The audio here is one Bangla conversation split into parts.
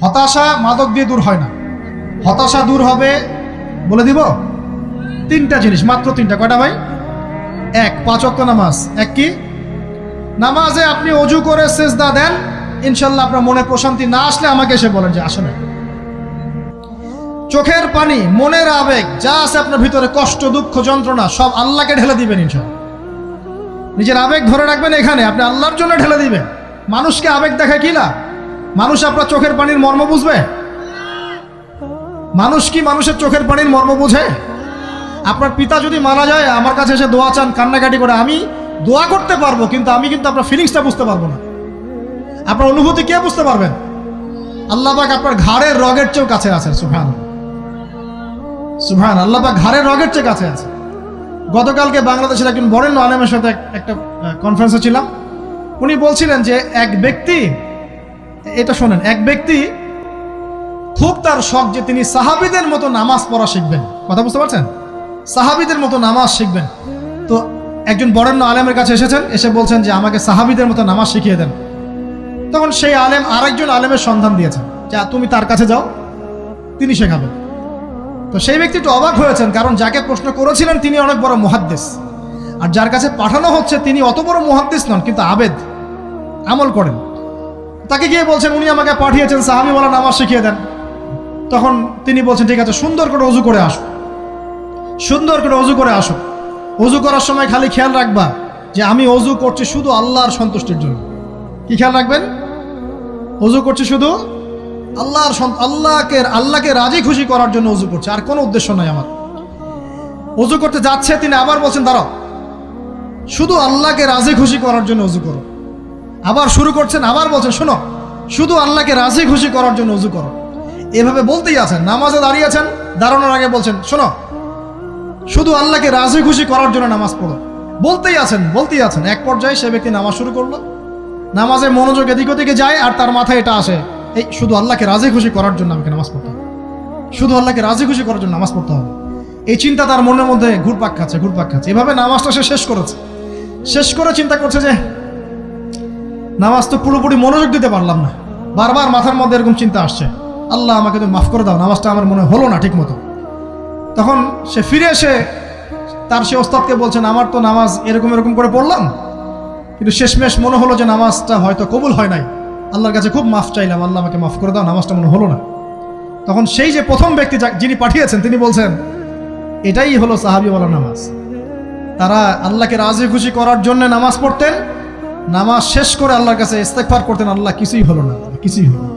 হতাশা মাদক দিয়ে দূর হয় না। হতাশা দূর হবে, বলে দিব, তিনটা জিনিস, মাত্র তিনটা। কয়টা ভাই? এক, 5 ওয়াক্ত নামাজ। এক কি? নামাজে আপনি অজু করে সেজদা দেন, ইনশাল্লাহ আপনার মনে প্রশান্তি না আসলে আমাকে এসে বলেন যে আসে না। চোখের পানি, মনের আবেগ যা আছে আপনার ভিতরে, কষ্ট, দুঃখ, যন্ত্রণা, সব আল্লাহকে ঢেলে দিবেন ইনশাল্লাহ। নিজের আবেগ ধরে রাখবেন এখানে, আপনি আল্লাহর জন্য ঢেলে দিবেন। মানুষকে আবেগ দেখা কি লাভ? মানুষ আপনার চোখের পানির মর্ম বুঝবে? মানুষ কি মানুষের চোখের পানির মর্ম বুঝে? আপনার পিতা যদি মারা যায়, আমার কাছে এসে দোয়া চান কান্নাকাটি করে, আমি দোয়া করতে পারবো, কিন্তু আমি কিন্তু আপনার ফিলিংসটা বুঝতে পারবো না। আপনার অনুভূতি কে বুঝতে পারবেন? আল্লাহ পাক আপনার ঘাড়ের রগের চেয়েও কাছে আছেন। সুবহান সুবহান, আল্লাহ পাক ঘাড়ের রগের চেয়ে কাছে আছে। গতকালকে বাংলাদেশের একজন বরেণ্য আলেমের সাথে একটা কনফারেন্সে ছিলাম। উনি বলছিলেন যে এক ব্যক্তি, এটা শোনেন, এক ব্যক্তি খুব তার শখ যে তিনি সাহাবীদের মতো নামাজ পড়া শিখবেন। কথা বুঝতে পারছেন? সাহাবীদের মতো নামাজ শিখবেন। তো একজন বরেণ্য আলেমের কাছে এসেছেন, এসে বলছেন যে আমাকে সাহাবীদের মতো নামাজ শিখিয়ে দেন। তখন সেই আলেম আরেকজন আলেমের সন্ধান দিয়েছেন, যা তুমি তার কাছে যাও, তিনি শেখাবেন। তো সেই ব্যক্তি একটু অবাক হয়েছেন, কারণ যাকে প্রশ্ন করেছিলেন তিনি অনেক বড় মুহাদ্দিস, আর যার কাছে পাঠানো হচ্ছে তিনি অত বড় মুহাদ্দিস নন, কিন্তু আবেদ, আমল করেন। তাকে গিয়ে বলছেন উনি আমাকে পাঠিয়েছেন সাহাবী বলা নামাজ শিখিয়ে দেন। তখন তিনি বলছেন ঠিক আছে, সুন্দর করে অজু করে আসো, সুন্দর করে অজু করে আসো। অজু করার সময় খালি খেয়াল রাখবা যে আমি অজু করছি শুধু আল্লাহর সন্তুষ্টির জন্য। কি খেয়াল রাখবেন? অজু করছি শুধু আল্লাহকে রাজি খুশি করার জন্য অজু করছে, আর কোনো উদ্দেশ্য নাই আমার। অজু করতে যাচ্ছে, তিনি আবার বলছেন দাঁড়াও, শুধু আল্লাহকে রাজি খুশি করার জন্য অজু করো। আবার শুরু করছেন, আবার বলছেন শোনো, শুধু আল্লাহকে রাজি খুশি করার জন্য অজু করো। এভাবে বলতেই আছেন। নামাজে দাঁড়িয়েছেন, দাঁড়ানোর আগে বলছেন শোনো, শুধু আল্লাহকে রাজি খুশি করার জন্য নামাজ পড়ো। বলতেই আছেন। এক পর্যায়ে সে ব্যক্তি নামাজ শুরু করলো। নামাজে মনোযোগ এদিক ওদিকে যায়, আর তার মাথায় এটা আসে, এই শুধু আল্লাহকে রাজি খুশি করার জন্য আমাকে নামাজ পড়তে হবে, শুধু আল্লাহকে রাজি খুশি করার জন্য নামাজ পড়তে হবে। এই চিন্তা তার মনের মধ্যে ঘুরপাক খাচ্ছে। এভাবে নামাজটা সে শেষ করে চিন্তা করছে যে নামাজ তো পুরোপুরি মনোযোগ দিতে পারলাম না। বারবার মাথার মধ্যে এরকম চিন্তা আসছে, আল্লাহ আমাকে তুমি মাফ করে দাও, নামাজটা আমার মনে হলো না ঠিক মতো। তখন সে ফিরে এসে তার সে ওস্তাদকে বলছেন আমার তো নামাজ এরকম করে পড়লাম, কিন্তু শেষমেশ মনে হলো যে নামাজটা হয়তো কবুল হয় নাই, আল্লাহর কাছে খুব মাফ চাইলাম, আল্লাহ আমাকে মাফ করে দাও, নামাজটা মনে হলো না। তখন সেই যে প্রথম ব্যক্তি যিনি পাঠিয়েছেন তিনি বলছেন এটাই হলো সাহাবী বলা নামাজ। তারা আল্লাহকে রাজি খুশি করার জন্য নামাজ পড়তেন, নামাজ শেষ করে আল্লাহর কাছে ইস্তেগফার করতেন, আল্লাহ কিছুই হলো না, কিছুই হলো না।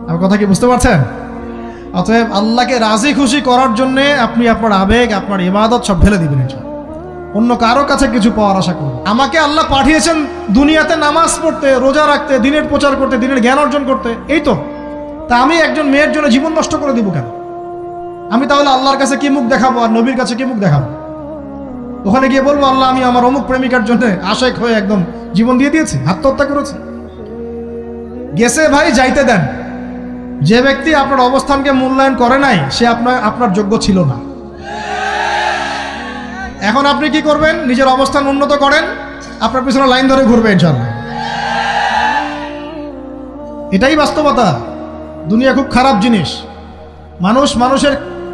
আমার কথা কি বুঝতে পারছেন? অতএব আল্লাহকে রাজি খুশি করার জন্যে আপনি আপনার আবেগ, আপনার ইবাদত সব ঢেলে দিবেন, অন্য কারো কাছে কিছু পাওয়ার আশা করুন। আমাকে আল্লাহ পাঠিয়েছেন দুনিয়াতে নামাজ পড়তে, রোজা রাখতে, দিনের প্রচার করতে, দিনের জ্ঞান অর্জন করতে, এই তো। তা আমি একজন মেয়ের জন্য জীবন নষ্ট করে দিব কেন? আমি তাহলে আল্লাহর কাছে কি মুখ দেখাবো, আর নবীর কাছে কি মুখ দেখাবো? ওখানে গিয়ে বলবো আল্লাহ আমি আমার অমুক প্রেমিকার জন্য আশেক হয়ে একদম জীবন দিয়ে দিয়েছি, আত্মহত্যা করেছি। গেছে ভাই, যাইতে দেন। যে ব্যক্তি আপনার অবস্থানকে মূল্যায়ন করে নাই, সে আপনার যোগ্য ছিল না। এখন আপনি কি করবেন? নিজের অবস্থান উন্নত করেন, আপনার পিছনে লাইন ধরে ঘুরবে ইনশাআল্লাহ। এটাই বাস্তবতা। দুনিয়া খুব খারাপ জিনিস। মানুষের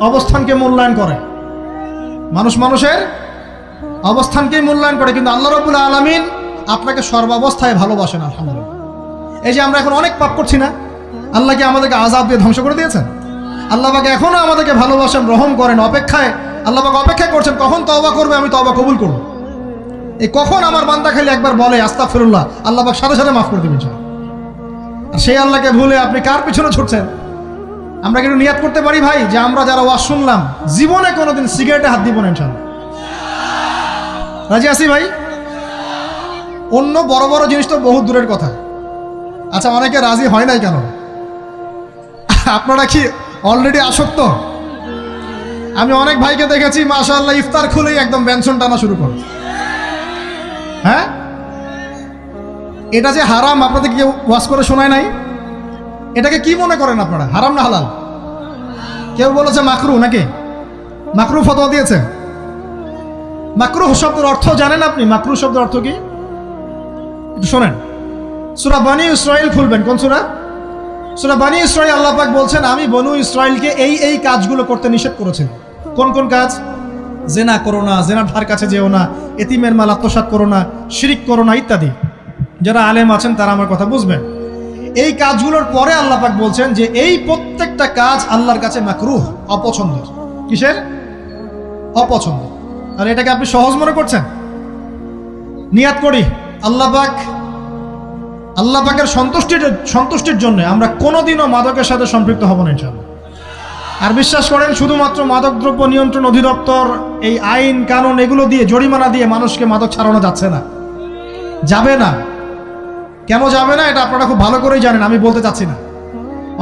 অবস্থানকে মূল্যায়ন করে, মানুষের অবস্থানকেই মূল্যায়ন করে, কিন্তু আল্লাহ রাব্বুল আলামিন আপনাকে সর্বাবস্থায় ভালোবাসেন। আলহামদুলিল্লাহ। এই যে আমরা এখন অনেক পাপ করছি না, আল্লাহ কি আমাদেরকে আযাব দিয়ে ধ্বংস করে দিয়েছেন? আল্লাহ পাক এখনো আমাদেরকে ভালোবাসেন, রহম করেন, আল্লাহ পাক অপেক্ষা করছেন কখন তওবা করবে, আমি তওবা কবুল করব। এই কখন আমার বান্দা খালি একবার বলে আস্তাগফিরুল্লাহ, আল্লাহ পাক সাথে সাথে মাফ করে দিবেন। আর সেই আল্লাহকে ভুলে আপনি কার পিছনে ছুটছেন? আমরা কিন্তু নিয়াত করতে পারি ভাই যে আমরা যারা ওয়াজ শুনলাম জীবনে কোনোদিন সিগারেটে হাত দিব না ইনশাআল্লাহ। রাজি আছি ভাই? অন্য বড় বড় জিনিস তো বহুত দূরের কথা। আচ্ছা, অনেকে রাজি হয় নাই কেন? আপনারা কি অলরেডি আসক্ত? আমি অনেক ভাইকে দেখেছি মাশাআল্লাহ ইফতার খুলেই একদম বেনসন টানা শুরু করে। হ্যাঁ, এটা যে হারাম আপনাদের কেউ ওয়াজ করে শোনায় নাই? এটাকে কি মনে করেন আপনারা, হারাম না হালাল? কেউ বলেছে মাকরু, নাকি মাকরু ফতোয়া দিয়েছে? মাকরুহ শব্দের অর্থ জানেন আপনি? মাকরুহ শব্দের অর্থ কি একটু শোনেন। সূরা বনী ইসরাঈল খুলবেন। কোন সূরা? সূরা বনী ইসরাঈল আল্লাহ পাক বলছেন, আমি বনু ইসরাইলকে এই কাজগুলো করতে নিষেধ করেছেন। কোন কোন কাজ? জেনা করো না, জেনার ধার কাছে যেও না, এতিমের মাল আত্মসাৎ করো না, শিরিক করো না ইত্যাদি। যারা আলেম আছেন তারা আমার কথা বুঝবেন। এই কাজগুলোর পরে আল্লাহ পাক বলছেন যে এই প্রত্যেকটা কাজ আল্লাহর কাছে মাকরুহ, অপছন্দের। কিসের? অপছন্দ। আর এটাকে আপনি সহজ মনে করছেন? নিয়াত করি আল্লাহ পাকের সন্তুষ্টির জন্য আমরা কোনোদিনও মাদকের সাথে সম্পৃক্ত হব না ইনশাআল্লাহ। আর বিশ্বাস করেন, শুধুমাত্র মাদকদ্রব্য নিয়ন্ত্রণ অধিদপ্তর এই আইন কানুন এগুলো দিয়ে, জরিমানা দিয়ে মানুষকে মাদক ছাড়ানো যাচ্ছে না, যাবে না। কেন যাবে না এটা আপনারা খুব ভালো করেই জানেন, আমি বলতে চাচ্ছি না।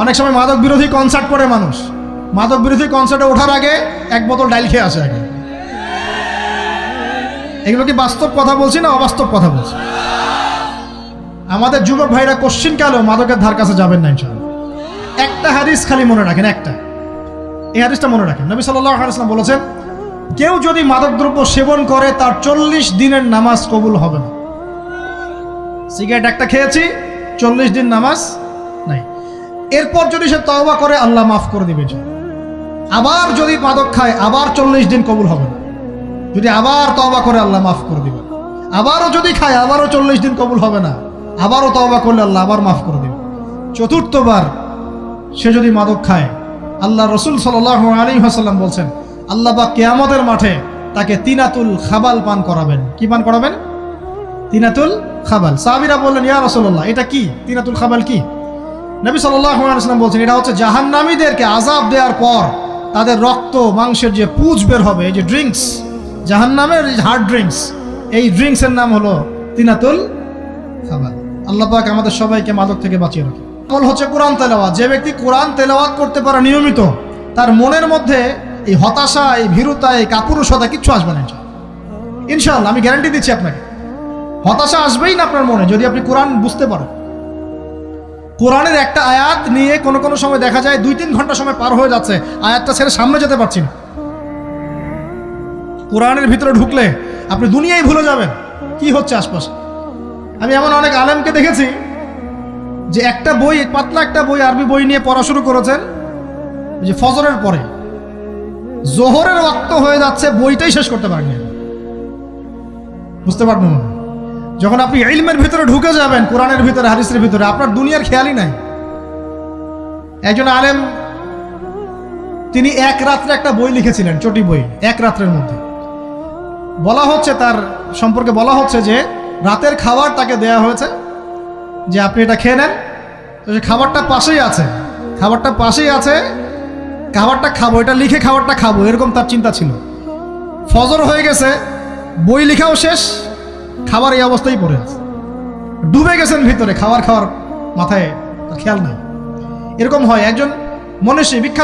অনেক সময় মাদক বিরোধী কনসার্ট করে মানুষ, মাদক বিরোধী কনসার্টে ওঠার আগে এক বোতল ডাইল খেয়ে আসে আগে। এগুলো কি বাস্তব কথা বলছি না অবাস্তব কথা বলছি? আমাদের যুবক ভাইরা কোশ্চিন কালেও মাদকের ধার কাছে যাবেন না ইনশাআল্লাহ। একটা হাদিস খালি মনে রাখেন, এই হাদিসটা মনে রাখেন। নবী সাল্লাল্লাহু আলাইহি ওয়াসাল্লাম বলেছেন, কেউ যদি মাদকদ্রব্য সেবন করে তার 40 দিনের নামাজ কবুল হবে না। সিগারেট একটা খেয়েছি, 40 দিন নামাজ নাই। এরপর যদি সে তওবা করে আল্লাহ মাফ করে দিবে। আবার যদি মাদক খায় আবার 40 দিন কবুল হবে না। যদি আবার তওবা করে আল্লাহ মাফ করে দিবে। আবারও যদি খায় আবারও 40 দিন কবুল হবে না। আবারও তওবা করলে আল্লাহ আবার মাফ করে দিবে। চতুর্থবার সে যদি মাদক খায়, আল্লাহ রাসূল সাল্লাল্লাহু আলাইহি ওয়াসাল্লাম বলছেন, আল্লাহ পাক কিয়ামতের মাঠে তাকে তিনাতুল খাবাল পান করাবেন। কি পান করাবেন? তিনাতুল খাবাল। সাহাবীরা বললেন, ইয়া রাসূলুল্লাহ, এটা কি? তিনাতুল খাবাল কি? নবী সাল্লাল্লাহু আলাইহি ওয়াসাল্লাম বলছেন, এটা হচ্ছে জাহান্নামীদেরকে আযাব দেওয়ার পর তাদের রক্ত মাংসের যে পুঁজ বের হবে, এই যে ড্রিঙ্কস, জাহান্নামের হার্ড ড্রিঙ্কস, এই ড্রিঙ্কসের নাম হলো তিনাতুল খাবাল। আল্লাহ পাক আমাদের সবাইকে মাদক থেকে বাঁচিয়ে রাখে। আমল হচ্ছে কোরআন তেলাওয়াত। যে ব্যক্তি কোরআন তেলাওয়াত করতে পারে নিয়মিত, তার মনের মধ্যে এই হতাশা, এই ভীরুতা, এই কাপুরুষতা কিচ্ছু আসবে না ইনশাআল্লাহ। আমি গ্যারান্টি দিচ্ছি আপনাকে, হতাশা আসবেই না আপনার মনে যদি আপনি কোরআন বুঝতে পারেন। কোরআনের একটা আয়াত নিয়ে কোনো সময় দেখা যায় 2-3 ঘন্টা সময় পার হয়ে যাচ্ছে, আয়াতটা ছেড়ে সামনে যেতে পারছি না। কোরআনের ভিতরে ঢুকলে আপনি দুনিয়ায় ভুলে যাবেন কি হচ্ছে আশপাশে। আমি এমন অনেক আলেমকে দেখেছি যে একটা বই, পাতলা একটা বই, আরবি বই নিয়ে পড়া শুরু করেছেন, যে ফজরের পরে জোহরের ওয়াক্ত হয়ে যাচ্ছে, বইটাই শেষ করতে পারেননি। বুঝতে পারবেন? যখন আপনি ইলমের ভিতরে ঢুকে যাবেন, কোরআনের ভিতরে, হাদিসের ভিতরে, আপনার দুনিয়ার খেয়ালই নাই। একজন আলেম, তিনি এক রাত্রে একটা বই লিখেছিলেন, চটি বই, এক রাত্রের মধ্যে। বলা হচ্ছে, তার সম্পর্কে বলা হচ্ছে যে রাতের খাবার তাকে দেয়া হয়েছে, যে আপনি এটা খেয়ে নেন। তো সে খাবারটা পাশেই আছে, খাবারটা খাবো, এটা লিখে খাবারটা খাবো, এরকম তার চিন্তা ছিল। ফজর হয়ে গেছে, বই লেখাও শেষ, খাবার এই অবস্থায় পড়ে আছে, ডুবে গেছেন ভিতরে, খাওয়ার মাথায় খেয়াল নাই। এরকম হয়। একজন মনীষী, বিখ্যাত